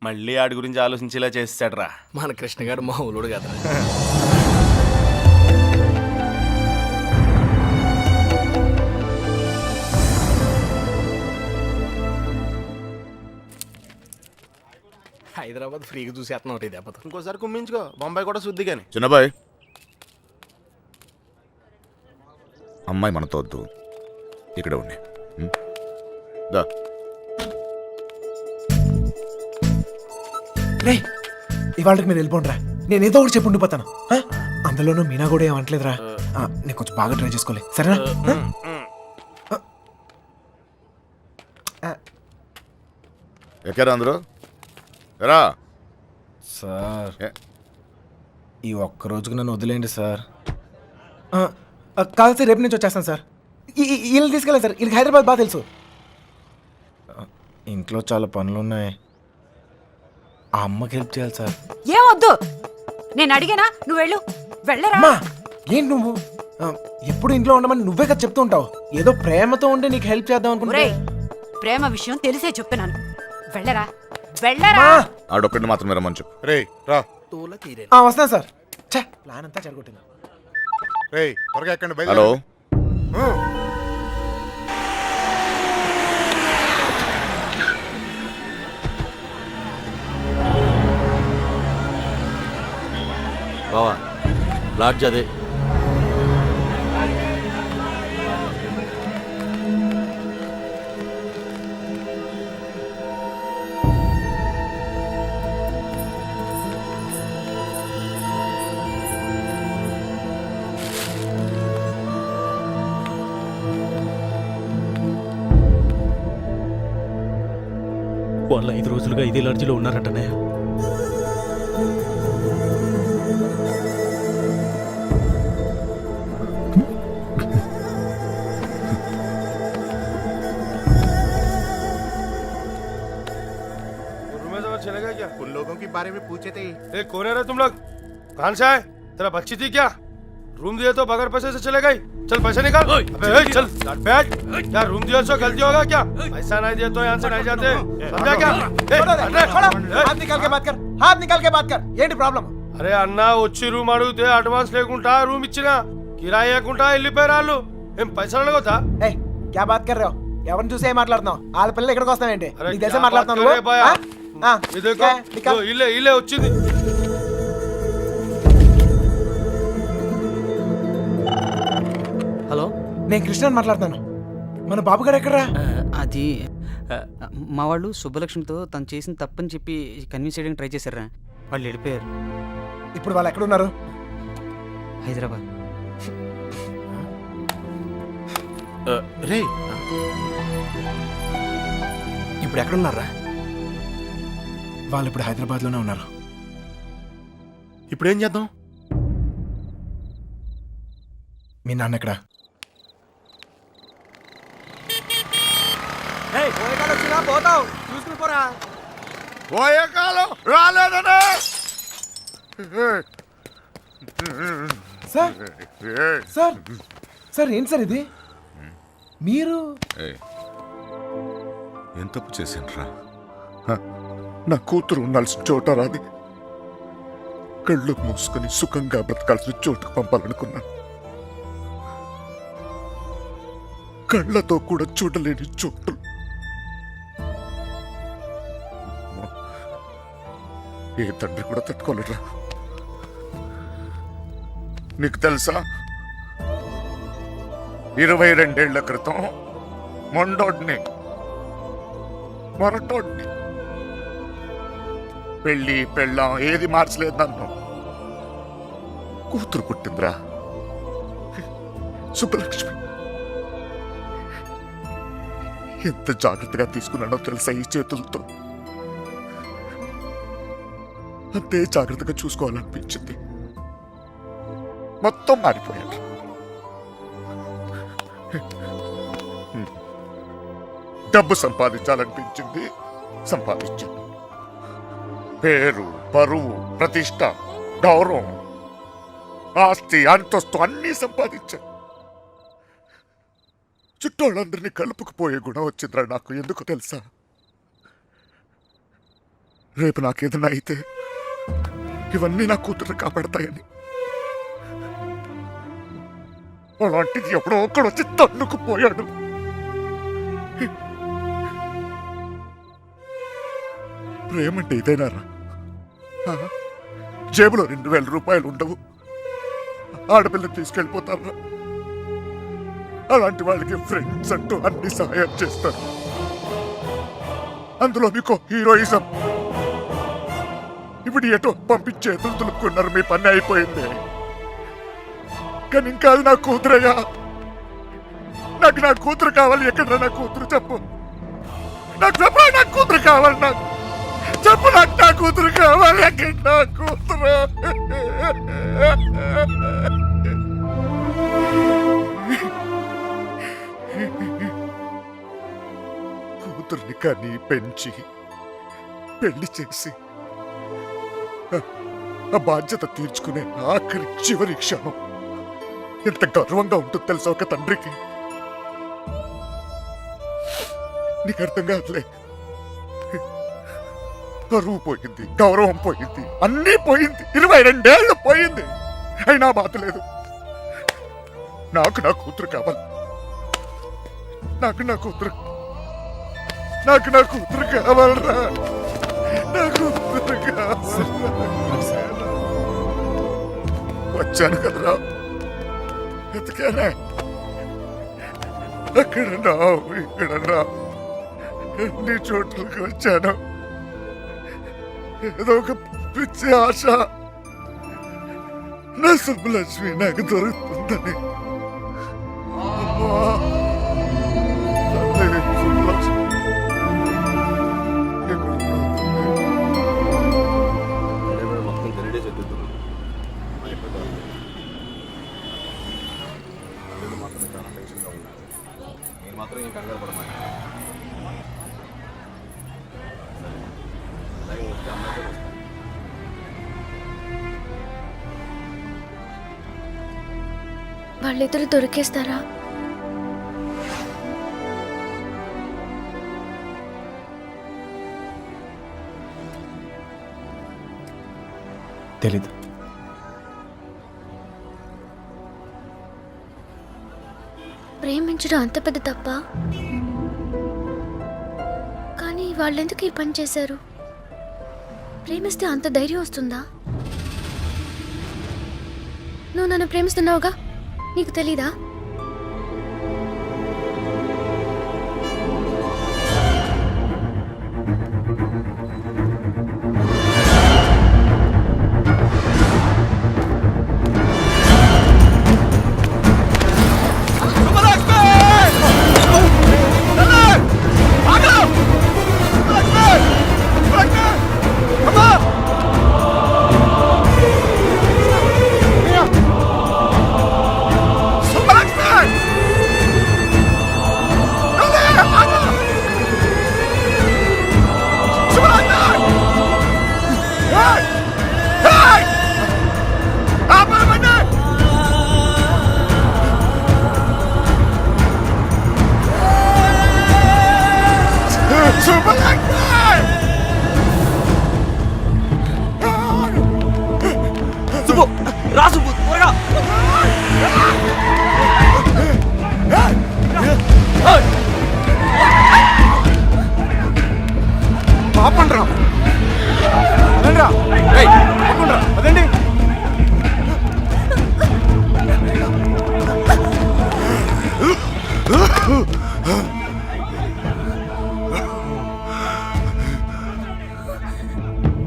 మళ్ళీ ఆడి గురించి ఆలోచించేలా చేస్తాడ్రా మన కృష్ణ గారు మా ఊళ్ళోడు కదా. హైదరాబాద్ ఫ్రీగా చూసేస్తున్నావు ఇది దెబ్బతో. ఇంకోసారి కుమ్మించుకో, బొంబాయి కూడా శుద్ధి కానీ. చిన్నబాయ్, అమ్మాయి మనతో వద్దు, ఇక్కడ ఉండి. దా. రే ఇవాళకి మీరు వెళ్ళిపోండిరా, నేను ఏదో ఒకటి చెప్పి ఉండిపోతాను. అందులోనూ మీనా కూడా ఏమంటలేదురా. నేను కొంచెం బాగా ట్రై చేసుకోలే, సరేనా? ఎక్కారా అందరూ? ఎరా సార్ ఈ ఒక్క రోజుకు నన్ను వదిలేండి సార్. కాదు సార్, రేపు నుంచి వచ్చేస్తాను సార్. వీళ్ళని తీసుకెళ్ళాను సార్, వీళ్ళకి హైదరాబాద్ బాగా తెలుసు. ఇంట్లో చాలా పనులు ఉన్నాయి, ఆ అమ్మకి హెల్ప్ చేయాలి సార్. ఏమొద్దు, నేను అడిగానా, నువ్వు వెళ్ళు. వెళ్ళరా. అమ్మా ఏంటి నువ్వు ఎప్పుడు ఇంట్లో ఉండమని నువ్వే కదా చెప్తూ ఉంటావు. ఏదో ప్రేమతో ఉండి నీకు హెల్ప్ చేద్దాం అనుకుంటే. ప్రేమ విషయం తెలిసే చెప్తున్నాను. వెళ్ళరా వెళ్ళరా. ఆడొక్కడిని మాత్రమే రమ్మని చెప్పు. రే రా. వస్తాను సార్. ప్లాన్ అంతా చెడగొట్టింది. రే త్వరగా ఎక్కండి. హలో, బావా లాడ్జ్ అదే. వాళ్ళు 5 రోజులుగా ఇదే లాడ్జిలో ఉన్నారంటనే. चलेगा क्या? उन लोगों के बारे में पूछे थे. कौन है रे तुम लोग? कहाँ से आए? तेरा बच्ची थी क्या? रूम दिए तो बगैर पैसे से चले गई. चल पैसे निकाल. अबे चल बैठ. क्या रूम दिया सो गलती होगा क्या? पैसा नहीं दिए तो यहाँ से नहीं जाते. समझा क्या? हाथ निकाल के बात कर, हाथ निकाल के बात कर. ఏంటి ప్రాబ్లం? అరే అన్న వచ్చి రూమ్ అడిగితే అడ్వాన్స్ లేకుండా రూమ్ ఇచ్చినా కిరాయి లేకుండా వెళ్ళిపోయారు వాళ్ళు. ఏం పైసలు అడగొద్దా? ఏయ్ क्या बात कर रहे हो? ఎవరిని చూసి ఏం మాట్లాడుతున్నావు? వాళ్ళ పిల్లలు ఇక్కడికి వస్తావేంటి? నీకు తెలిసే మాట్లాడుతున్నావు. ఇల్లే ఇల్లే వచ్చింది. హలో, నేను కృష్ణ మాట్లాడుతాను. మన బాబు గారు ఎక్కడరా? అది మా వాళ్ళు సుబ్బలక్ష్మితో తను చేసిన తప్పని చెప్పి కన్విన్స్ చేయడానికి ట్రై చేశారా. వాళ్ళు వెళ్ళిపోయారు. ఇప్పుడు వాళ్ళు ఎక్కడున్నారు? హైదరాబాద్. రే ఇప్పుడు ఎక్కడున్నారా? వాళ్ళు ఇప్పుడు హైదరాబాద్లోనే ఉన్నారు. ఇప్పుడు ఏం చేద్దాం? మీ నాన్న ఎక్కడ? పోతావు చూసుకుని పోరా. పోయే కాలం రాలేదనే. సార్ సార్ సార్ ఏంటి సార్ ఇది? మీరు ఏం తప్పు చేసిండ్రా? నా కూతురు ఉండాల్సిన చోట రాది, కళ్ళు మూసుకొని సుఖంగా బ్రతకాల్సిన చోటుకు పంపాలనుకున్నాను. కళ్ళతో కూడా చూడలేని చోటు. ఏ తండ్రి కూడా తట్టుకోలేరా. నీకు తెలుసా, 22 ఏళ్ల క్రితం మొండోడ్ని మొరటోడ్ని పెళ్ళి పెళ్ళాం ఏది మార్చలేదు నన్ను. కూతురు పుట్టిందిరా, సుబ్బలక్ష్మి. ఎంత జాగ్రత్తగా తీసుకున్నానో తెలుసా ఈ చేతులతో. అంతే జాగ్రత్తగా చూసుకోవాలనిపించింది. మొత్తం మారిపోయాడు. డబ్బు సంపాదించాలనిపించింది, సంపాదించాను. పేరు, పరువు, ప్రతిష్ట, గౌరవం, ఆస్తి, అంతస్తు అన్నీ సంపాదించాను. చుట్టోళ్ళందరినీ కలుపుకుపోయే గుణం వచ్చిందిరా నాకు. ఎందుకు తెలుసా? రేపు నాకేదన్నా అయితే ఇవన్నీ నా కూతురు కాపాడతాయని. అలాంటిది ఎప్పుడో ఒక్కడు వచ్చి తన్నుకుపోయాడు. ప్రేమంటే ఇదేనారా? జేబులో 2000 రూపాయలు ఉండవు, ఆడపిల్లని తీసుకెళ్ళిపోతారా? అలాంటి వాళ్ళకి ఫ్రెండ్స్ అంటూ అన్ని సహాయం చేస్తారు. అందులో మీకు హీరోయిజం. ఇప్పుడు ఎటో పంపించే దులుపుకున్నారు, మీ పని అయిపోయింది. కానీ ఇంకా అది నా కూతురయ్యా. నాకు నా కూతురు కావాలి. ఎక్కడ నా కూతురు చెప్పు, నాకు చెప్పు. నా కూతురు కావాలి, నాకు చెప్పు. నాకు నా కూతురు కావాలి. ఎక్కడ నా కూతురు? కూతుర్ని కానీ పెంచి పెళ్లి చేసి ఆ బాధ్యత తీర్చుకునే ఆఖరి చివరి క్షణం ఎంత గర్వంగా ఉంటుందో తెలుసా ఒక తండ్రికి? నీకు అర్థం కాదులే. పరువు పోయింది, గౌరవం పోయింది, అన్నీ పోయింది. 22 ఏళ్ళు పోయింది, అయినా బాధ లేదు. నాకు నా కూతురు కావాలి. నాకు నా కూతురు కావాలరా. నా కూతురు కావాలి. వచ్చాను కదరా, ఎతికానే. అక్కడ రావు, ఇక్కడ రావు, ఎన్ని చోట్లకి వచ్చాను. ఏదో ఒక పిచ్చి ఆశ, నా సుబ్బలక్ష్మి నాకు దొరుకుతుందని. అమ్మా, తల్లి సుబ్బలక్ష్మి ఎక్కడున్నావు తల్లి? వాళ్ళిద్దరు దొరికేస్తారా? తెలీదు. ప్రేమించడం అంత పెద్ద తప్ప? కానీ వాళ్ళెందుకు ఈ పని చేశారు? ప్రేమిస్తే అంత ధైర్యం వస్తుందా? నువ్వు నన్ను ప్రేమిస్తున్నావుగా, నీకు తెలీదా?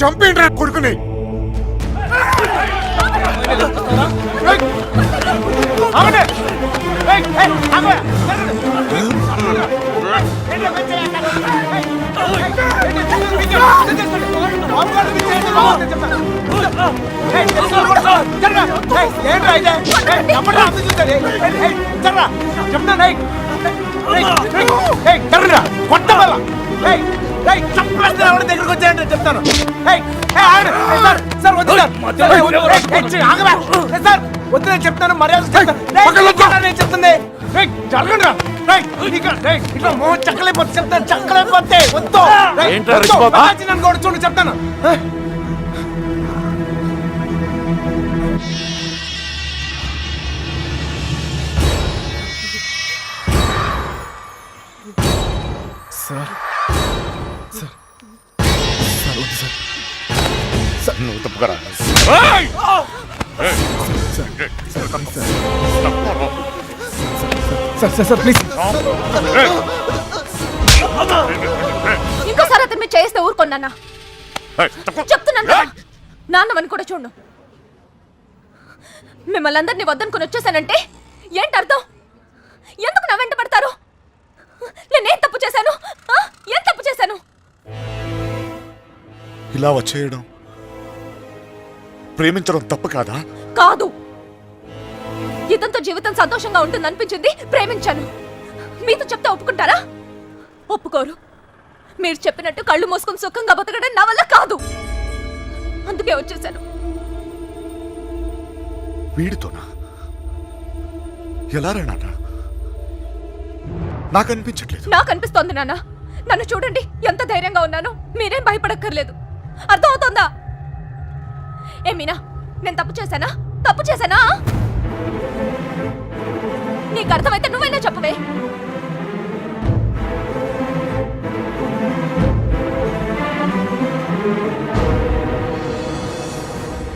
చంపేంట్రా కొడుకుని. దగ్గరకు వచ్చాయంటే చెప్తాను. వద్దు, నేను చెప్తాను. మర్యాద చెప్తుంది. జరగండి ఇట్లా మో చక్కలేకపోతే చెప్తాను చక్కలేకపోతే వద్దు ఏంట్రా రెచ్చిపోతా? నన్ను కూడా చూడండి చెప్తాను సార్ సార్ సార్ వద్దు సార్ నువ్వు తప్పుకరా సార్ సార్ సార్ ప్లీజ్ ఇంకోసారి అతను మీరు చేస్తే ఊరుకోన్నా చెప్తున్నాను కదా. నాన్నవని కూడా చూడు. మిమ్మల్ని అందరినీ వద్దనుకుని వచ్చేసానంటే ఏంటి అర్థం? ఎందుకు నా వెంట పడతారు? నేనేం తప్పు చేశాను? ఏం తప్పు చేశాను? ఇలా వచ్చేయడం ప్రేమించడం తప్పు కాదా? కాదు. ఇతనితో జీవితం సంతోషంగా ఉంటుంది అనిపించింది, ప్రేమించాను. మీతో చెప్తే ఒప్పుకుంటారా? ఒప్పుకోరు. మీరు చెప్పినట్టు కళ్ళు మూసుకొని సుఖంగా బతకడం నా వల్ల కాదు. అందుకే వచ్చేసాను. వీడితోనా? ఎలా రా? నాకు అనిపించట్లేదు. నాకు అనిపిస్తోంది నాన్న. నన్ను చూడండి, ఎంత ధైర్యంగా ఉన్నాను. మీరేం భయపడక్కర్లేదు. అర్థమవుతోందా? ఏ మీనా, నేను తప్పు చేశానా? తప్పు చేశానా? నీకు అర్థమైతే నువ్వైనా చెప్పవే.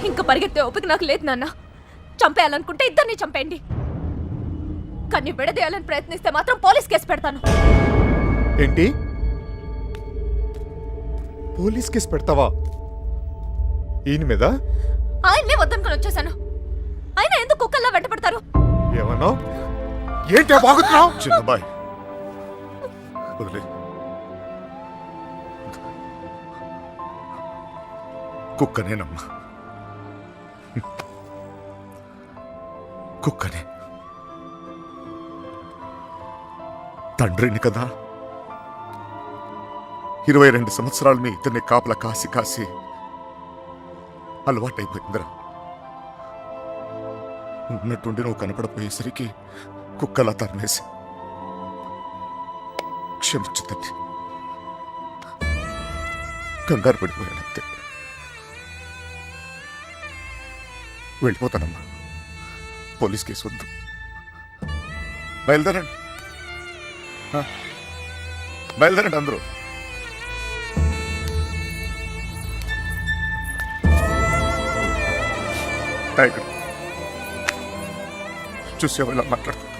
ఇంకా పరిగెత్తే ఓపిక నాకు లేదు నాన్న. చంపేయాలనుకుంటే ఇద్దరిని చంపేయండి. కానీ విడదీయాలని ప్రయత్నిస్తే మాత్రం పోలీస్ కేసు పెడతాను. ఏంటి పోలీస్ కేసు పెడతావా ఈయన మీద? ఆయన్నే వద్దనుకుని వచ్చేసాను. ఆయన ఎందుకు కుక్కల్లా వెంట పెడతారు? ఏమన్నావు? ఏంటి బాగుతున్నావు? చిన్నబాయ్ వదిలే. కుక్కనేనమ్మా, కుక్కనే. తండ్రిని కదా, 22 సంవత్సరాలు మీ ఇద్దరిని కాపలా కాసి కాసి అలవాటైపోయిందిరా. ఉన్నట్టుండి నువ్వు కనపడపోయేసరికి కుక్కలా తరిమేసి క్షమించు తండ్రి. కంగారు పడిపోయానంతే. వెళ్ళిపోతానమ్మా. పోలీస్ కేసు వద్దు. బయలుదేరండి, బయలుదేరండి అందరూ. టైగర్ చూసేవా ఇలా మాట్లాడుతున్నా?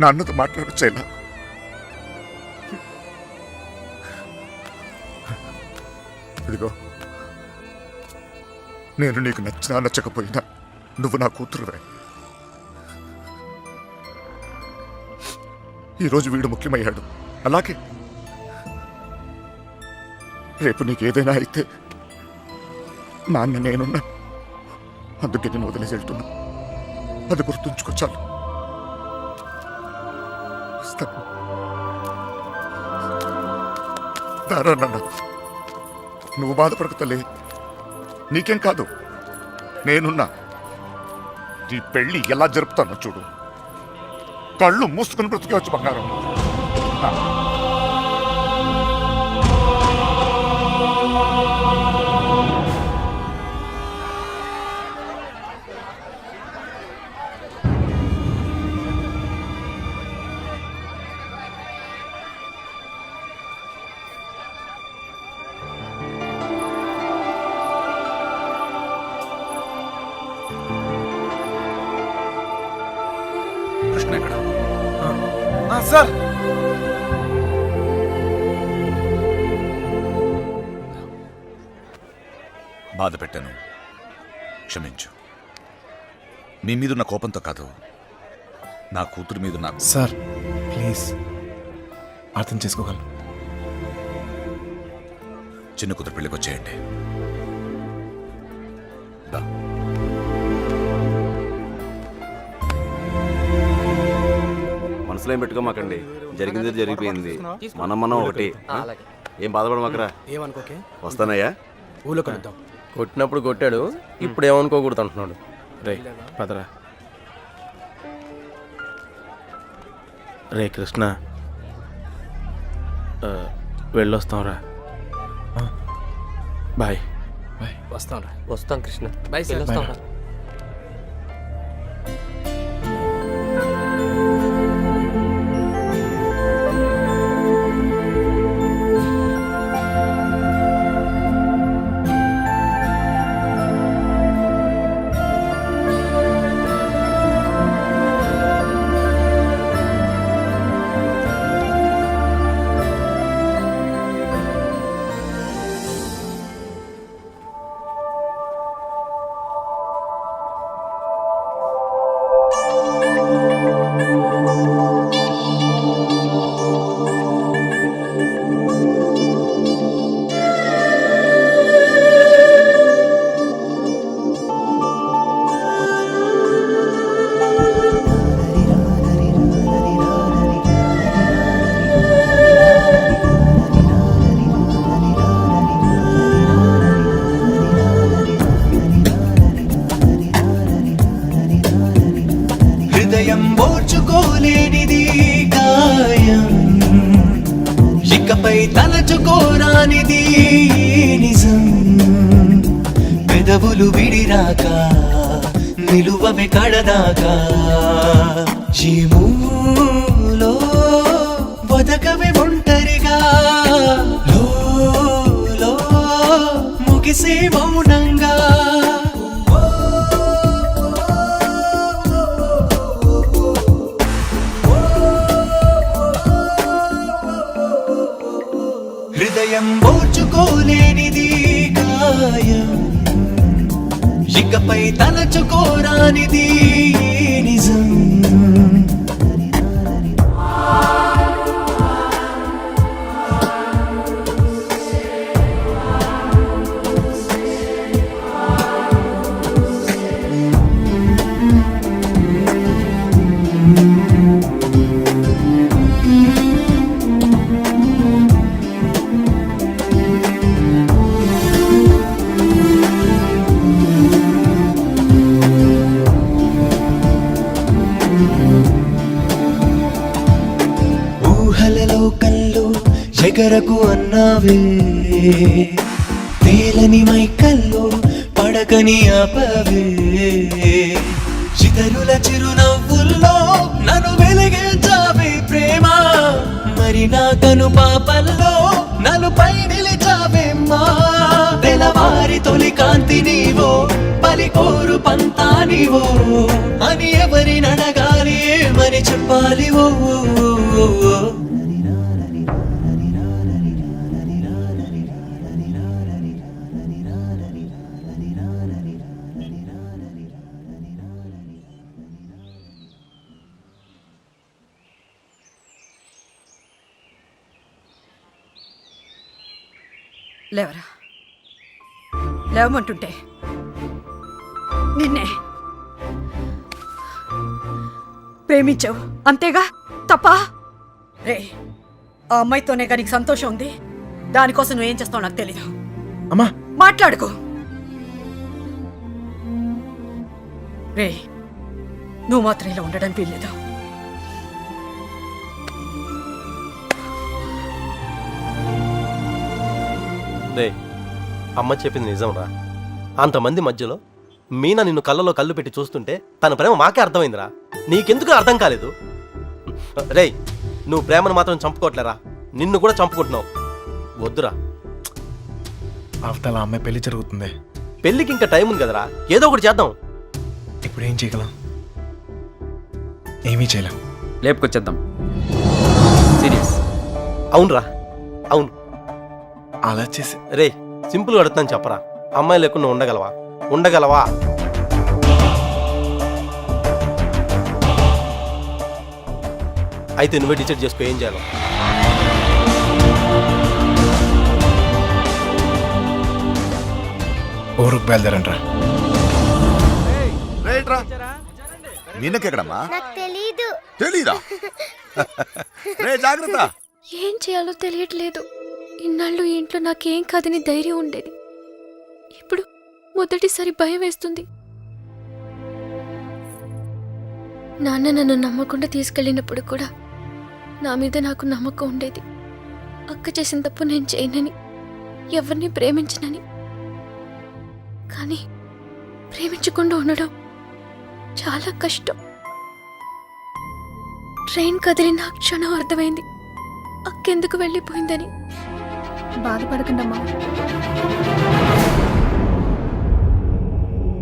నాన్నతో మాట్లాడొచ్చా ఇలా? ఇదిగో, నేను నీకు నచ్చినా నచ్చకపోయినా నువ్వు నా కూతురువే. ఈరోజు వీడు ముఖ్యమయ్యాడు, అలాగే రేపు నీకేదైనా అయితే నాన్న నేనున్నా. అందుకే నేను వదిలేసి వెళ్తున్నా. అది గుర్తుంచుకో చాలు. దారా నాన్న, నువ్వు బాధపడకు తల్లి. నీకేం కాదు, నేనున్నా. నీ పెళ్ళి ఎలా జరుపుతానో చూడు. కళ్ళు మూసుకుని బ్రతికేవచ్చు బంగారం. కృష్ణ ఎక్కడ? సార్ బాధ పెట్టాను, క్షమించు. మీ మీద ఉన్న కోపంతో కాదు, నా కూతురు మీద నాకు. సార్ ప్లీజ్ అర్థం చేసుకోగలను. చిన్న కూతురు పెళ్ళికి వచ్చేయండి. దా. మనసులో ఏం పెట్టుకోమాకండి. జరిగింది జరిగిపోయింది. మనం ఒకటి. ఏం బాధపడమాకరా. ఏమనుకోకే, వస్తానయ్యా. ఊళ్ళో కలుద్దాం. కొట్టినప్పుడు కొట్టాడు, ఇప్పుడు ఏమనుకోకూడదు అంటున్నాడు. రే పదరా. రే కృష్ణ వెళ్ళొస్తాంరా. బాయ్. వస్తాం కృష్ణ. బాయ్. హృదయం ఓర్చుకోలేనిది గాయం, ఇకపై తలచుకోరానిది నిజం. పెదవులు విడిరాక నిలువవే కడదాకా, జీములో బతకవే ఒంటరిగా, లో ముగిసే మౌనంగా. హృదయం ఓర్చుకోలేనిది గాయం, ఇకపై తలచుకోరానిది నిజం. ఊహలలో కళ్ళు ఎగరకు అన్నావే, తేలని మైకల్లో పడకని ఆపవే. చితరుల చిరునవ్వుల్లో నన్ను వెలిగించావే ప్రేమ, మరి నా కను పాపల్లో నలుపై నిలిచావేమ్మా. తెలవారి తొలి కాంతి నీవో, పలికోరు పంతా నీవో, అని ఎవరి నడగాలి ఏమని చెప్పాలి. ఓ లేవరా, లేవమంటుంటే నిన్నే ప్రేమించావు అంతేగా, తప్ప? రే, ఆ అమ్మాయితోనే కానీ నీకు సంతోషం ఉంది, దానికోసం నువ్వేం చేస్తావు నాకు తెలీదు. అమ్మా మాట్లాడుకో. రే, నువ్వు మాత్రం ఇలా ఉండడానికి వీల్లేదు. రే, అమ్మ చెప్పింది నిజంరా. అంతమంది మధ్యలో మీనా నిన్ను కళ్ళలో కళ్ళు పెట్టి చూస్తుంటే తన ప్రేమ మాకే అర్థమైందిరా. నీకెందుకు అర్థం కాలేదు? రేయ్, నువ్వు ప్రేమను మాత్రం చంపుకోవట్లేరా, నిన్ను కూడా చంపుకుంటున్నావు. వద్దురా. అవతల అమ్మాయి పెళ్లి జరుగుతుంది. పెళ్ళికి ఇంకా టైం ఉంది కదరా, ఏదో ఒకటి చేద్దాం. ఇప్పుడు ఏం చేయగలం? ఏమీ చేయలేం. లేపుకొచ్చేద్దాం. సీరియస్. అవునరా, అవును. అలా చేసి రే, సింపుల్గా అడుగుతాను చెప్పరా, అమ్మాయి లేకుండా ఉండగలవా? ఉండగలవా? అయితే నువ్వే డిసైడ్ చేసుకో ఏం చేయాలో. ఊరుకు బయలుదేరంట్రా. మీనకెక్కడమ్మా? తెలీదు. తెలీదా? రే జాగ్రత్త. ఏం చేయాలో తెలియట్లేదు. ఇన్నాళ్ళు ఈ ఇంట్లో నాకేం కాదని ధైర్యం ఉండేది, ఇప్పుడు మొదటిసారి భయం వేస్తుంది. నాన్న నన్ను నమ్మకుండా తీసుకెళ్ళినప్పుడు కూడా నా మీద నాకు నమ్మకం ఉండేది. అక్క చేసిన తప్పు నేను చేయనని, ఎవరిని ప్రేమించనని. కానీ ప్రేమించకుండా ఉండడం చాలా కష్టం. ట్రైన్ కదిలిన క్షణం అర్థమైంది అక్కెందుకు వెళ్ళిపోయిందని. బాధపడకండమ్మా.